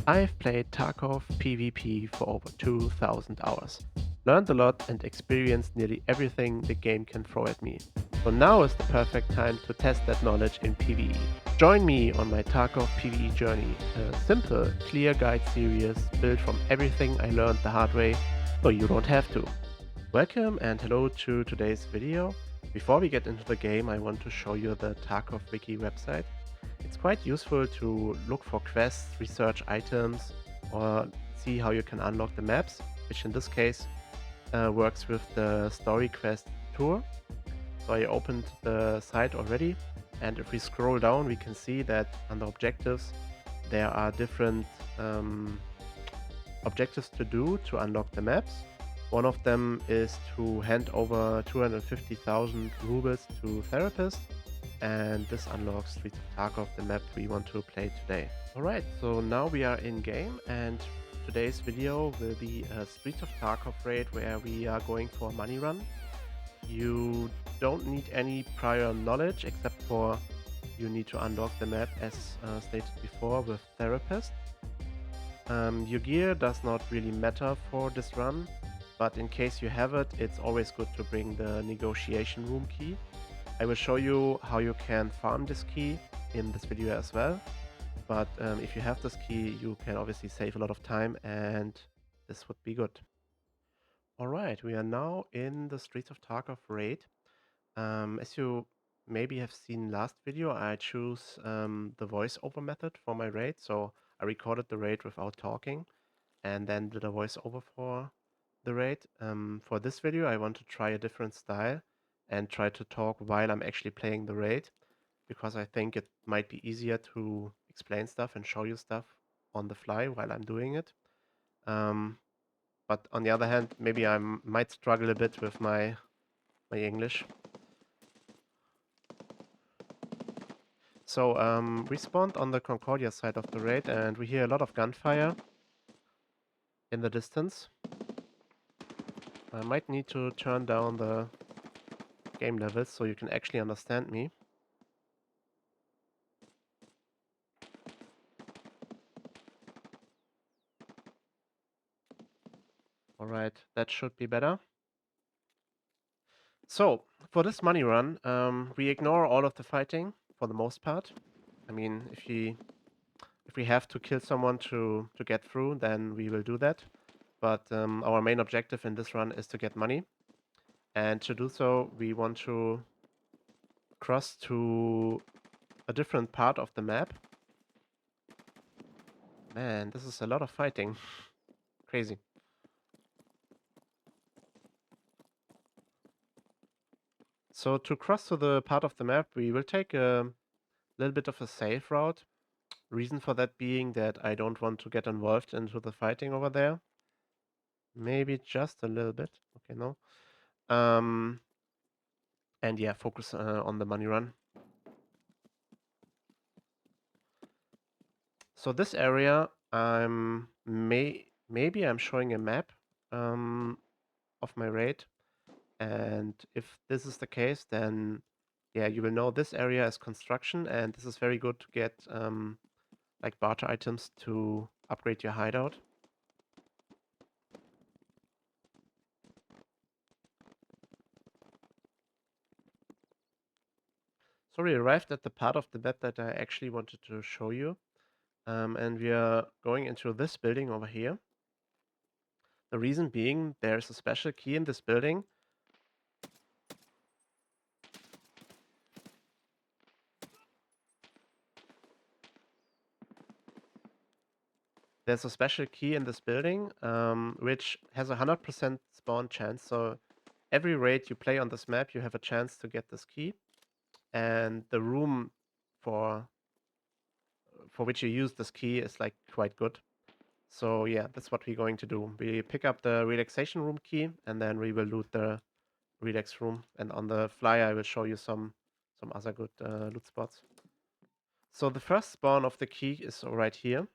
I've played Tarkov PvP for over 2000 hours, learned a lot and experienced nearly everything the game can throw at me. So now is the perfect time to test that knowledge in PvE. Join me on my Tarkov PvE journey, a simple, clear guide series built from everything I learned the hard way, so you don't have to. Welcome and hello to today's video. Before we get into the game, I want to show you the Tarkov Wiki website. It's quite useful to look for quests, research items, or see how you can unlock the maps, which in this case works with the story quest tour. So I opened the site already, and if we scroll down, we can see that under objectives, there are different objectives to do to unlock the maps. One of them is to hand over 250,000 rubles to therapists, and this unlocks Streets of Tarkov, the map we want to play today. Alright, so now we are in game, and today's video will be a Streets of Tarkov raid where we are going for a money run. You don't need any prior knowledge except for you need to unlock the map as stated before with Therapist. Your gear does not really matter for this run, but in case you have it, it's always good to bring the Negotiation Room key. I will show you how you can farm this key in this video as well, but if you have this key, you can obviously save a lot of time, and this would be good. Alright, we are now in the Streets of Tarkov raid. As you maybe have seen last video, I choose the voiceover method for my raid, so I recorded the raid without talking and then did a voiceover for the raid. For this video, I want to try a different style and try to talk while I'm actually playing the raid, because I think it might be easier to explain stuff and show you stuff on the fly while I'm doing it. But on the other hand, maybe I might struggle a bit with my English. So we spawned on the Concordia side of the raid, and we hear a lot of gunfire in the distance. I might need to turn down the game levels so you can actually understand me. Alright, that should be better. So, for this money run, we ignore all of the fighting for the most part. I mean, if we have to kill someone to get through, then we will do that. But our main objective in this run is to get money. And to do so, we want to cross to a different part of the map. Man, this is a lot of fighting. Crazy. So to cross to the part of the map, we will take a little bit of a safe route. Reason for that being that I don't want to get involved into the fighting over there. Maybe just a little bit. Okay, no. And yeah, focus on the money run. So this area, maybe I'm showing a map of my raid. And if this is the case, then yeah, you will know this area is construction, and this is very good to get like barter items to upgrade your hideout. So we arrived at the part of the map that I actually wanted to show you, and we are going into this building over here. The reason being, there's a special key in this building. There's a special key in this building, which has a 100% spawn chance. So every raid you play on this map, you have a chance to get this key. And the room for which you use this key is like quite good. So yeah, that's what we're going to do. We pick up the Relaxation Room key, and then we will loot the Relax Room. And on the fly, I will show you some other good loot spots. So the first spawn of the key is right here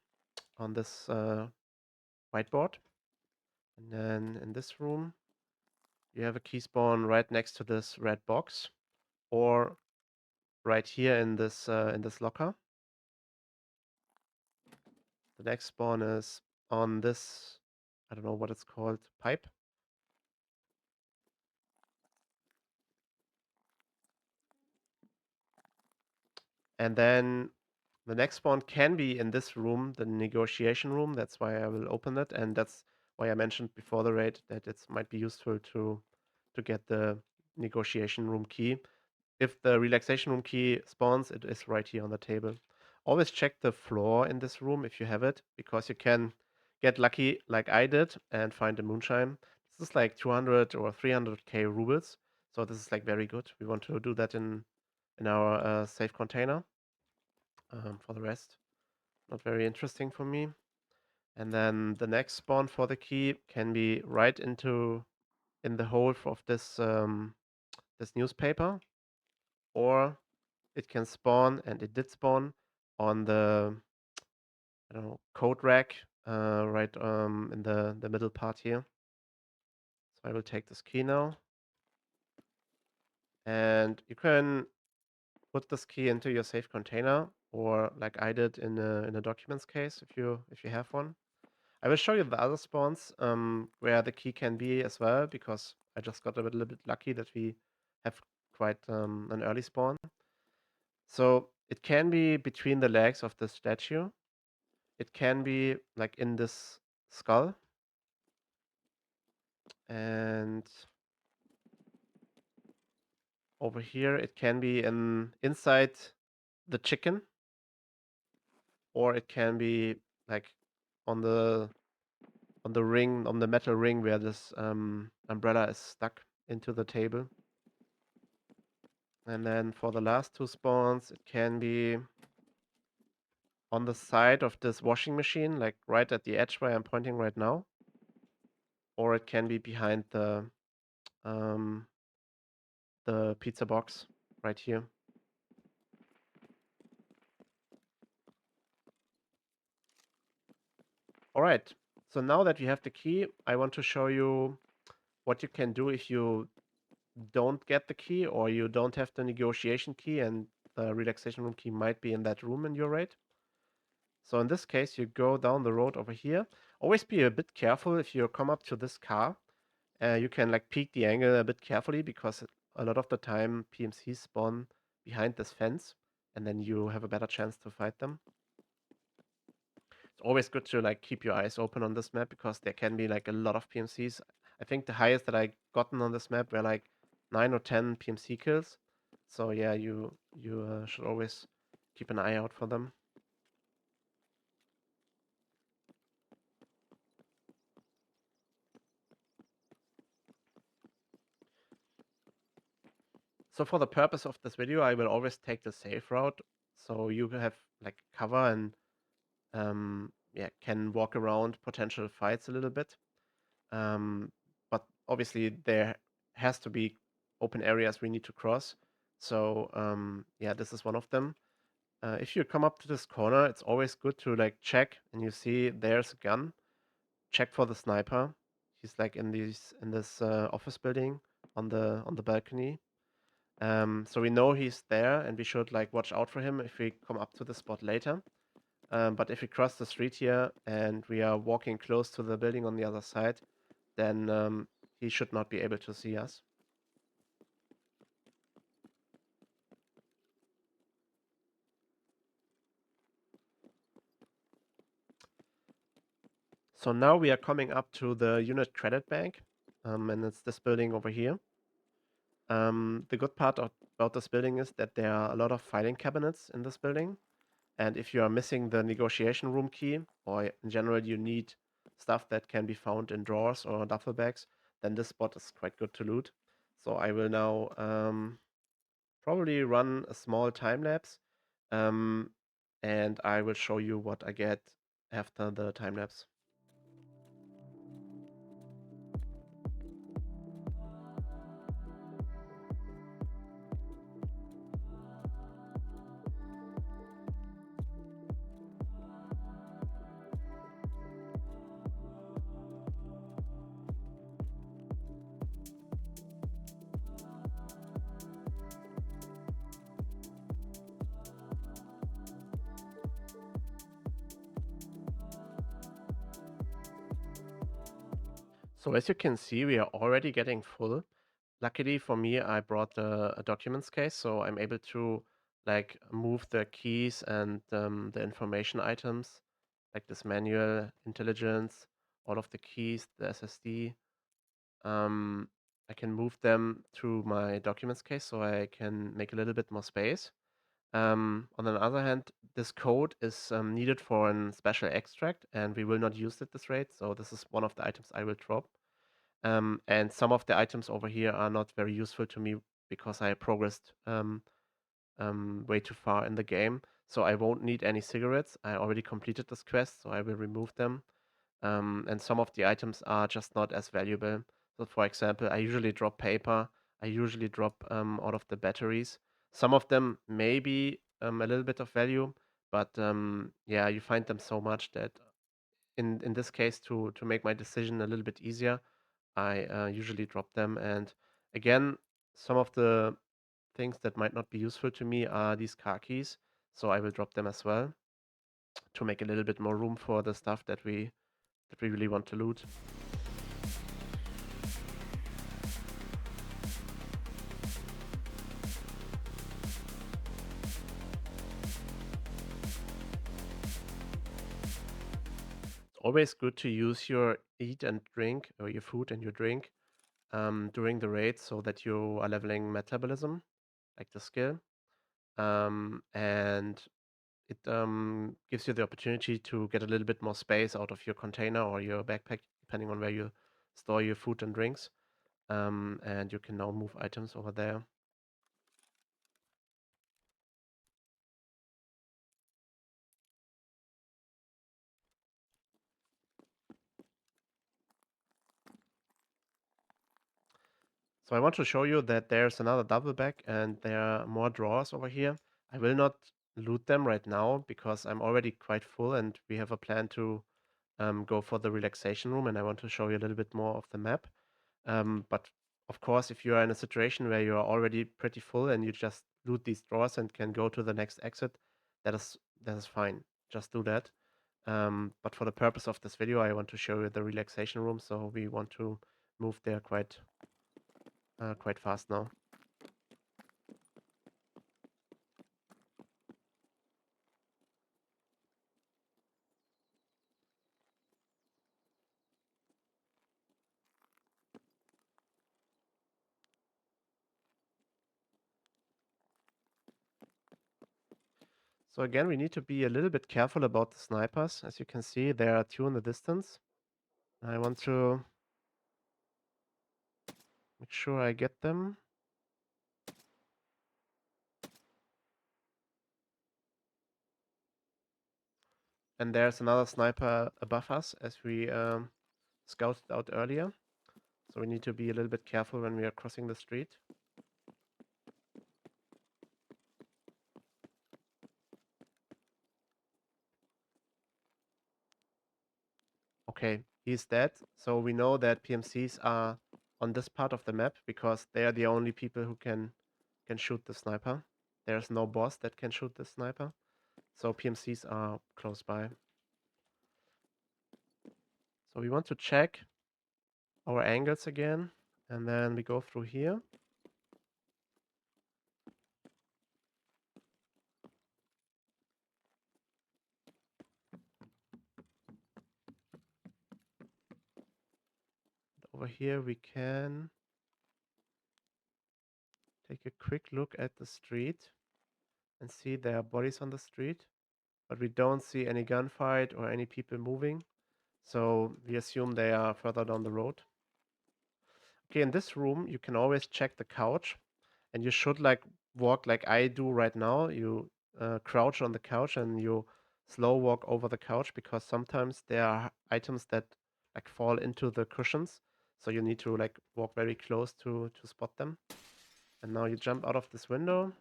on this whiteboard. And then in this room, you have a key spawn right next to this red box, or right here in this locker. The next spawn is on this, I don't know what it's called, pipe. And then the next spawn can be in this room, the negotiation room. That's why I will open it, and that's why I mentioned before the raid that it might be useful to get the negotiation room key. If the relaxation room key spawns, it is right here on the table. Always check the floor in this room if you have it, because you can get lucky like I did and find a moonshine. This is like 200 or 300k rubles, so this is like very good. We want to do that in our safe container. For the rest, not very interesting for me. And then the next spawn for the key can be right in the hole of this this newspaper, or it can spawn, and it did spawn on the, I don't know, code rack right in the middle part here. So I will take this key now, and you can put this key into your safe container, or like I did in a documents case if you have one. I will show you the other spawns where the key can be as well, because I just got a little bit lucky that we have quite an early spawn. So it can be between the legs of the statue. It can be like in this skull. And over here it can be inside the chicken, or it can be like on the ring, on the metal ring where this umbrella is stuck into the table. And then for the last two spawns, it can be on the side of this washing machine, like right at the edge where I'm pointing right now. Or it can be behind um, the pizza box right here. All right, so now that you have the key, I want to show you what you can do if you don't get the key, or you don't have the negotiation key and the relaxation room key might be in that room in your raid. So in this case, you go down the road over here. Always be a bit careful if you come up to this car. You can like peek the angle a bit carefully, because a lot of the time PMCs spawn behind this fence, and then you have a better chance to fight them. It's always good to like keep your eyes open on this map, because there can be like a lot of PMCs. I think the highest that I gotten on this map were like 9 or 10 PMC kills. So yeah, you should always keep an eye out for them. So for the purpose of this video, I will always take the safe route, so you have like cover and yeah, can walk around potential fights a little bit. But obviously there has to be open areas we need to cross. So yeah, this is one of them. If you come up to this corner, it's always good to like check, and you see there's a gun. Check for the sniper. He's like in this office building on the balcony. So we know he's there, and we should like watch out for him if we come up to the spot later. But if we cross the street here and we are walking close to the building on the other side, then he should not be able to see us. So now we are coming up to the unit credit bank, and it's this building over here. The good part about this building is that there are a lot of filing cabinets in this building. And if you are missing the negotiation room key, or in general you need stuff that can be found in drawers or duffel bags, then this spot is quite good to loot. So I will now probably run a small time lapse, and I will show you what I get after the time lapse. So as you can see, we are already getting full. Luckily for me, I brought a documents case, so I'm able to like move the keys and the information items, like this manual, intelligence, all of the keys, the SSD. Um, I can move them through my documents case, so I can make a little bit more space. On the other hand, this code is needed for a special extract, and we will not use it this rate. So this is one of the items I will drop. And some of the items over here are not very useful to me because I progressed way too far in the game. So I won't need any cigarettes. I already completed this quest, so I will remove them. And some of the items are just not as valuable. So, for example, I usually drop paper. I usually drop all of the batteries. Some of them may be a little bit of value, but yeah, you find them so much that in this case, to make my decision a little bit easier, I usually drop them. And again, some of the things that might not be useful to me are these car keys, so I will drop them as well to make a little bit more room for the stuff that we really want to loot. It's always good to use your eat and drink, or your food and your drink, during the raid so that you are leveling metabolism, like the skill. And it gives you the opportunity to get a little bit more space out of your container or your backpack, depending on where you store your food and drinks. And you can now move items over there. So I want to show you that there's another double back and there are more drawers over here. I will not loot them right now because I'm already quite full and we have a plan to go for the relaxation room, and I want to show you a little bit more of the map. But of course, if you are in a situation where you are already pretty full and you just loot these drawers and can go to the next exit, that is fine. Just do that. But for the purpose of this video, I want to show you the relaxation room, so we want to move there quite fast now. So again, we need to be a little bit careful about the snipers. As you can see, there are two in the distance. I want to make sure I get them. And there's another sniper above us, as we scouted out earlier. So we need to be a little bit careful when we are crossing the street. Okay, he's dead. So we know that PMCs are on this part of the map because they are the only people who can shoot the sniper. There's no boss that can shoot the sniper. So PMCs are close by. So we want to check our angles again, and then we go through here. Over here we can take a quick look at the street and see there are bodies on the street, but we don't see any gunfight or any people moving. So we assume they are further down the road. Okay, in this room, you can always check the couch, and you should like walk like I do right now. You crouch on the couch and you slow walk over the couch because sometimes there are items that like fall into the cushions. So you need to like walk very close to spot them. And now you jump out of this window,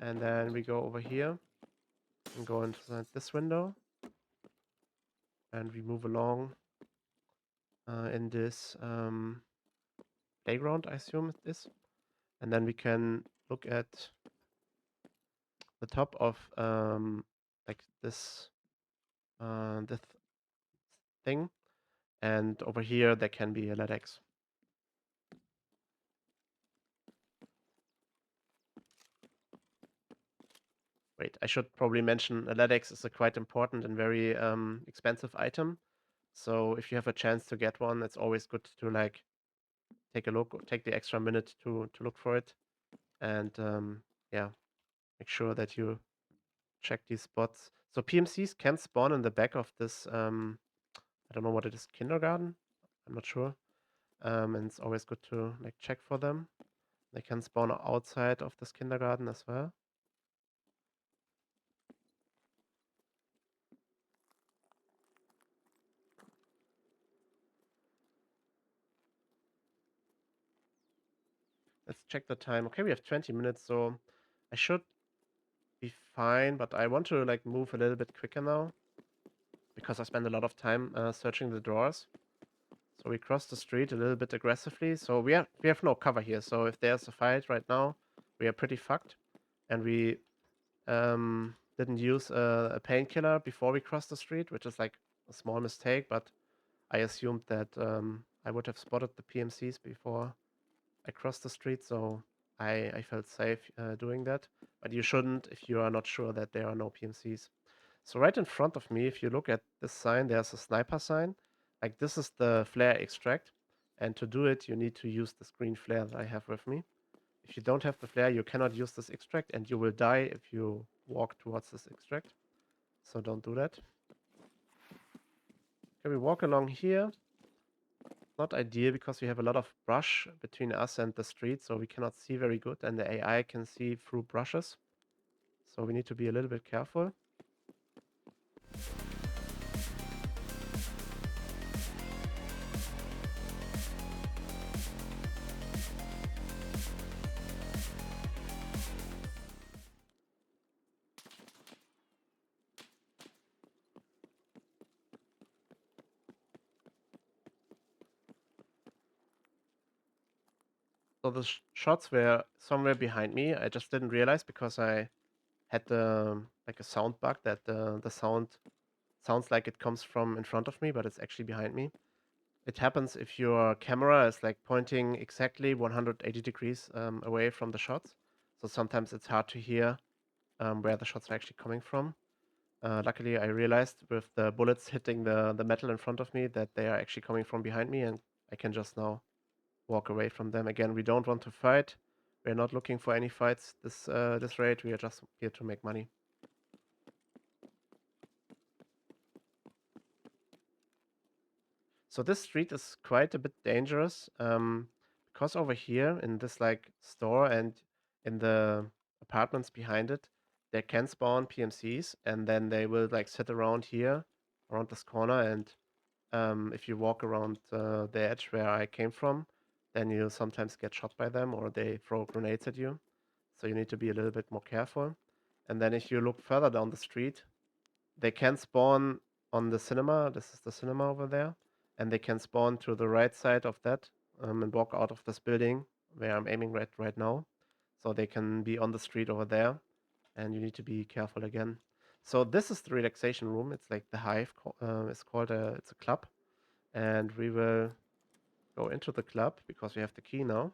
and then we go over here and go inside this window, and we move along in this playground, I assume it is. And then we can look at the top of like this thing, And over here, there can be a LEDX. Wait, I should probably mention a LEDX is a quite important and very expensive item. So if you have a chance to get one, it's always good to like take a look, or take the extra minute to look for it, and yeah, make sure that you check these spots. So PMCs can spawn in the back of this. I don't know what it is, kindergarten. I'm not sure. And it's always good to like check for them. They can spawn outside of this kindergarten as well. Let's check the time. Okay, we have 20 minutes, so I should be fine, but I want to like move a little bit quicker now because I spend a lot of time searching the drawers. So we cross the street a little bit aggressively. So we have no cover here. So if there's a fight right now, we are pretty fucked. And we didn't use a painkiller before we crossed the street, which is like a small mistake, but I assumed that I would have spotted the PMCs before I crossed the street, so I felt safe doing that. But you shouldn't if you are not sure that there are no PMCs. So right in front of me, if you look at this sign, there's a sniper sign. Like this is the flare extract. And to do it, you need to use this green flare that I have with me. If you don't have the flare, you cannot use this extract and you will die if you walk towards this extract. So don't do that. Okay, we walk along here. Not ideal because we have a lot of brush between us and the street, so we cannot see very good, and the AI can see through brushes. So we need to be a little bit careful. So the shots were somewhere behind me. I just didn't realize because I had like a sound bug that the sound sounds like it comes from in front of me, but it's actually behind me. It happens if your camera is like pointing exactly 180 degrees away from the shots. So sometimes it's hard to hear where the shots are actually coming from. Luckily, I realized with the bullets hitting the metal in front of me that they are actually coming from behind me, and I can just now walk away from them. Again, we don't want to fight. We're not looking for any fights this raid. We are just here to make money. So this street is quite a bit dangerous because over here in this like store and in the apartments behind it, there can spawn PMCs, and then they will like sit around here, around this corner, and if you walk around the edge where I came from, then you sometimes get shot by them or they throw grenades at you. So you need to be a little bit more careful. And then if you look further down the street, they can spawn on the cinema. This is the cinema over there. And they can spawn to the right side of that and walk out of this building where I'm aiming right now. So they can be on the street over there. And you need to be careful again. So this is the relaxation room. It's like the hive. It's called it's a club. And we will go into the club because we have the key now.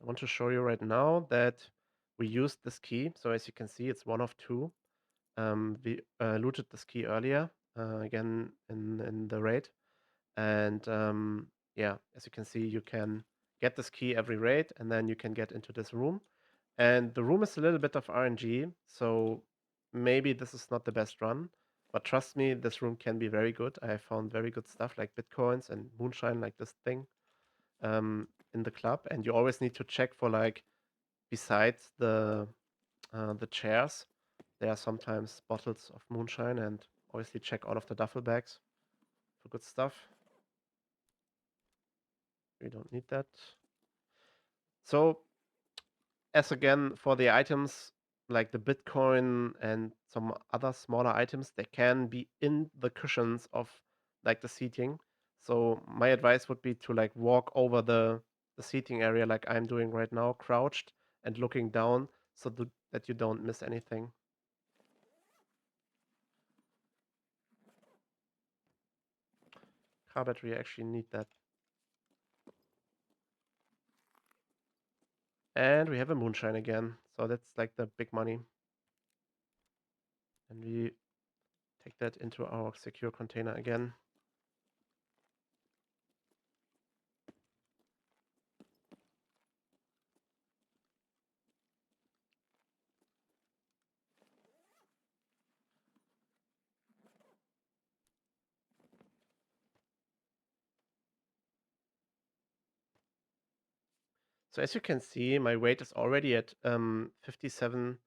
I want to show you right now that we used this key. So as you can see, it's one of two. We looted this key earlier, again in the raid. And yeah, as you can see, you can get this key every raid, and then you can get into this room. And the room is a little bit of RNG, so maybe this is not the best run. But trust me, this room can be very good. I found very good stuff like bitcoins and moonshine, like this thing, in the club. And you always need to check for like besides the chairs, there are sometimes bottles of moonshine, and obviously check all of the duffel bags for good stuff. We don't need that. So as again for the items like the Bitcoin and some other smaller items, they can be in the cushions of like the seating. So my advice would be to like walk over the seating area like I'm doing right now, crouched and looking down so that you don't miss anything. Car battery, I actually need that. And we have a moonshine again. So that's like the big money. And we take that into our secure container again. So as you can see, my weight is already at 57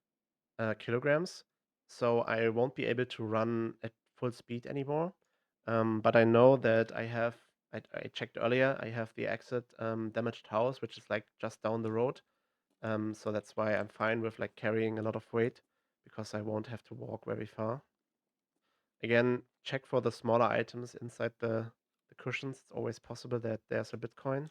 kilograms. So I won't be able to run at full speed anymore. But I know that I checked earlier, I have the exit damaged house, which is like just down the road. So that's why I'm fine with like carrying a lot of weight because I won't have to walk very far. Again, check for the smaller items inside the cushions. It's always possible that there's a Bitcoin.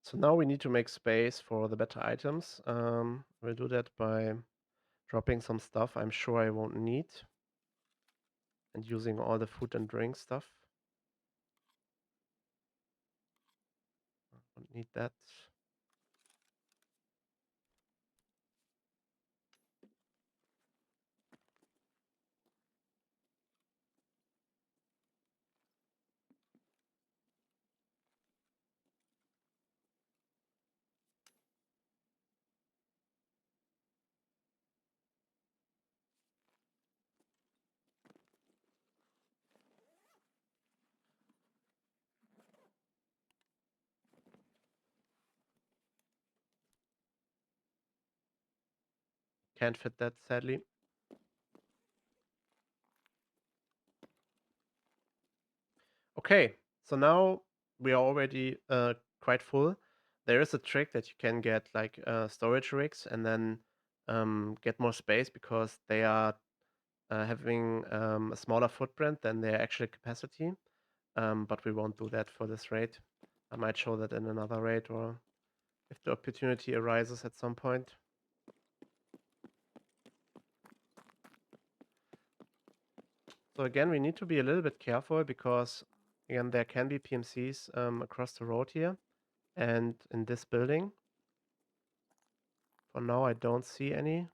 So now we need to make space for the better items. We'll do that by dropping some stuff I'm sure I won't need and using all the food and drink stuff. Don't need that. Can't fit that, sadly. Okay, so now we are already quite full. There is a trick that you can get like storage rigs and then get more space because they are having a smaller footprint than their actual capacity. But we won't do that for this raid. I might show that in another raid or if the opportunity arises at some point. So again, we need to be a little bit careful because again, there can be PMCs across the road here and in this building. For now, I don't see any.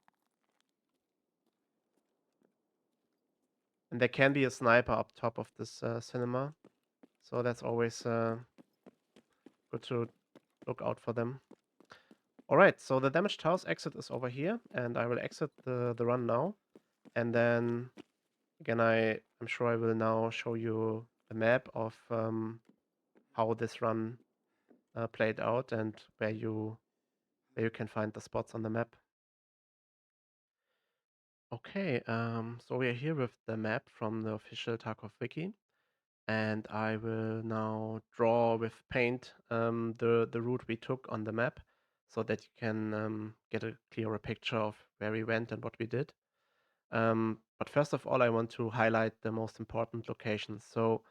And there can be a sniper up top of this cinema. So that's always good to look out for them. All right, so the damaged house exit is over here, and I will exit the run now. And then again, I'm sure I will now show you the map of how this run played out and where you can find the spots on the map. Okay, so we are here with the map from the official Tarkov wiki, and I will now draw with paint the route we took on the map so that you can get a clearer picture of where we went and what we did. But first of all, I want to highlight the most important locations. So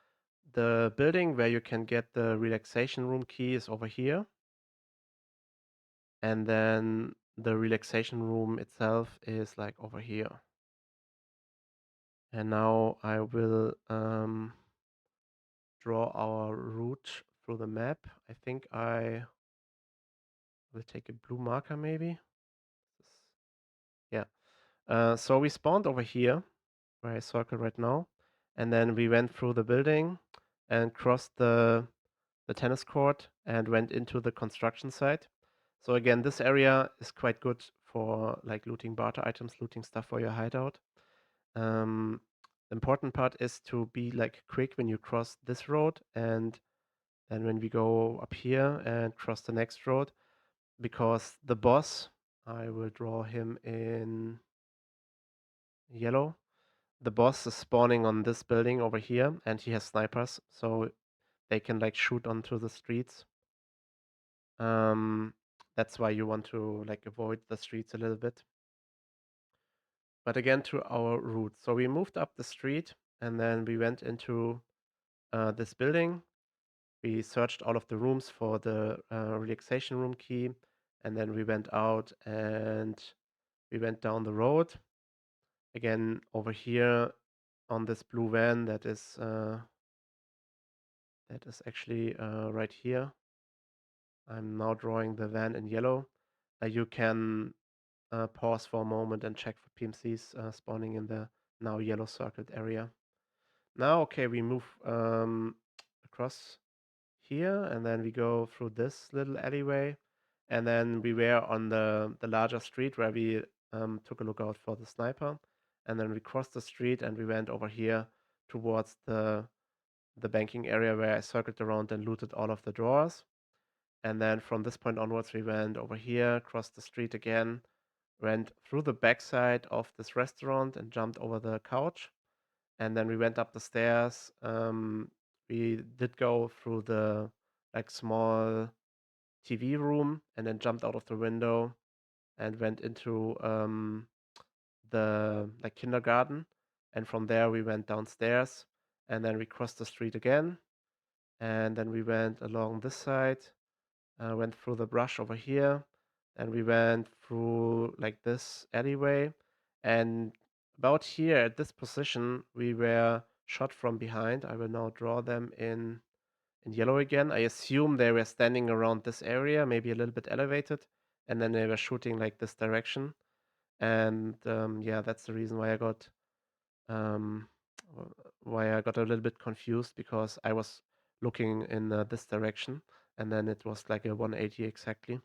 the building where you can get the relaxation room key is over here. And then the relaxation room itself is like over here. And now I will draw our route through the map. I think I will take a blue marker maybe. Yeah. So we spawned over here, where I circle right now. And then we went through the building and crossed the tennis court and went into the construction site. So again, this area is quite good for like looting barter items, looting stuff for your hideout. The important part is to be like quick when you cross this road and then when we go up here and cross the next road, because the boss, I will draw him in yellow. The boss is spawning on this building over here and he has snipers, so they can like shoot onto the streets. That's why you want to like avoid the streets a little bit. But again, to our route. So we moved up the street and then we went into this building. We searched all of the rooms for the relaxation room key, and then we went out and we went down the road. Again, over here on this blue van that is actually right here. I'm now drawing the van in yellow. You can pause for a moment and check for PMCs spawning in the now yellow circled area. Now, okay, we move across here, and then we go through this little alleyway, and then we were on the larger street where we took a look out for the sniper, and then we crossed the street and we went over here towards the banking area where I circled around and looted all of the drawers. And then from this point onwards, we went over here, crossed the street again, went through the backside of this restaurant and jumped over the couch. And then we went up the stairs. We did go through the like small TV room and then jumped out of the window and went into the like kindergarten. And from there we went downstairs and then we crossed the street again. And then we went along this side, went through the brush over here, and we went through like this alleyway. And about here at this position, we were shot from behind. I will now draw them in yellow again. I assume they were standing around this area, maybe a little bit elevated, and then they were shooting like this direction. And yeah, that's the reason why I got um, a little bit confused, because I was looking in this direction, and then it was like a 180 exactly.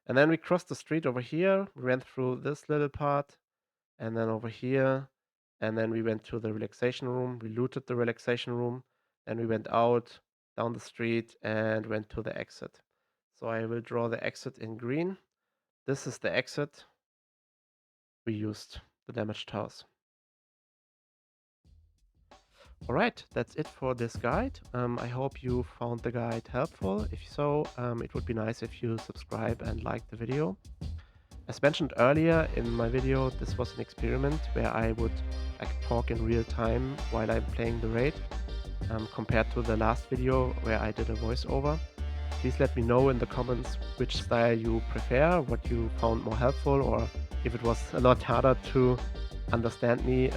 And then we crossed the street over here. We went through this little part, and then over here, and then we went to the relaxation room. We looted the relaxation room, and we went out down the street and went to the exit. So I will draw the exit in green. This is the exit. We used the damaged house. All right, that's it for this guide. I hope you found the guide helpful. If so, it would be nice if you subscribe and like the video. As mentioned earlier in my video, this was an experiment where I would like talk in real time while I'm playing the raid, compared to the last video where I did a voiceover. Please let me know in the comments which style you prefer, what you found more helpful, or if it was a lot harder to understand me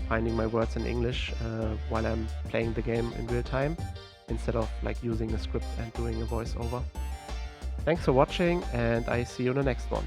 finding my words in English while I'm playing the game in real time, instead of like using a script and doing a voiceover. Thanks for watching, and I see you in the next one.